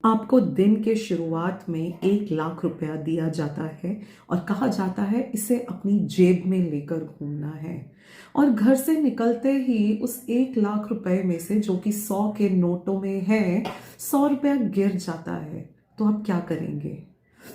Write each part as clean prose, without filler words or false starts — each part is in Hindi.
आपको दिन के शुरुआत में 1 लाख रुपया दिया जाता है और कहा जाता है इसे अपनी जेब में लेकर घूमना है। और घर से निकलते ही उस 1 लाख रुपए में से, जो कि 100 के नोटों में है, 100 रुपया गिर जाता है। तो आप क्या करेंगे?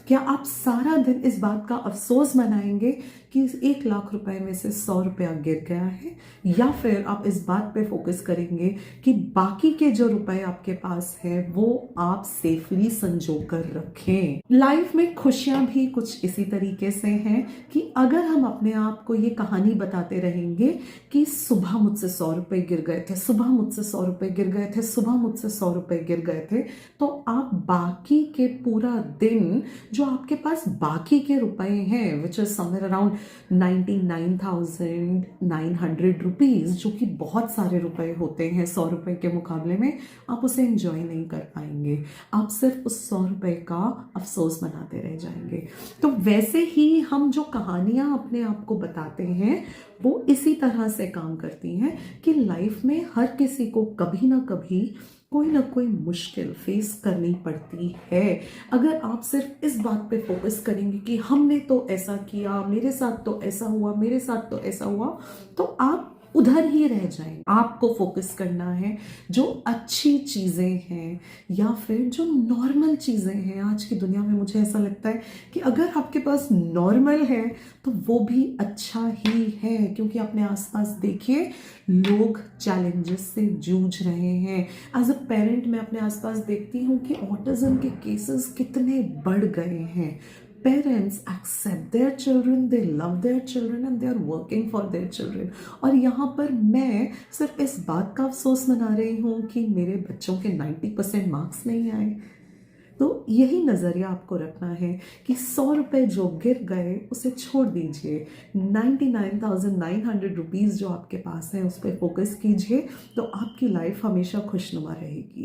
क्या आप सारा दिन इस बात का अफसोस मनाएंगे कि इस 1 लाख रुपए में से 100 रुपया गिर गया है, या फिर आप इस बात पे फोकस करेंगे कि बाकी के जो रुपए आपके पास है वो आप सेफली संजो कर रखें? लाइफ में खुशियां भी कुछ इसी तरीके से हैं कि अगर हम अपने आप को ये कहानी बताते रहेंगे कि सुबह मुझसे 100 रुपए गिर गए थे, सुबह मुझसे 100 रुपए गिर गए थे, सुबह मुझसे 100 रुपए गिर गए थे, तो आप बाकी के पूरा दिन जो आपके पास बाकी के रुपए हैं, which is somewhere around 99,900 rupees, जो कि बहुत सारे रुपए होते हैं 100 रुपए के मुकाबले में, आप उसे एंजॉय नहीं कर पाएंगे। आप सिर्फ उस 100 रुपए का अफसोस मनाते रह जाएंगे। तो वैसे ही हम जो कहानियां अपने आप को बताते हैं वो इसी तरह से काम करती हैं कि लाइफ में हर किसी को कभी ना कभी कोई ना कोई मुश्किल फेस करनी पड़ती है। अगर आप सिर्फ इस बात पे फोकस करेंगे कि हमने तो ऐसा किया, मेरे साथ तो ऐसा हुआ, मेरे साथ तो ऐसा हुआ, तो आप उधर ही रह जाएंगे। आपको फोकस करना है जो अच्छी चीजें हैं या फिर जो नॉर्मल चीजें हैं। आज की दुनिया में मुझे ऐसा लगता है कि अगर आपके पास नॉर्मल है तो वो भी अच्छा ही है, क्योंकि अपने आसपास देखिए लोग चैलेंजेस से जूझ रहे हैं। एज अ पेरेंट मैं अपने आसपास देखती हूँ कि ऑटिज्म के केसेस कितने बढ़ गए हैं। Parents accept their children, they love their children and they are working for their children। और यहाँ पर मैं सिर्फ इस बात का अफसोस मना रही हूँ कि मेरे बच्चों के 90% मार्क्स नहीं आए। तो यही नज़रिया आपको रखना है कि 100 रुपए जो गिर गए उसे छोड़ दीजिए। 99,900 रुपीज़ जो आपके पास है उस पर फोकस कीजिए, तो आपकी लाइफ हमेशा खुशनुमा रहेगी।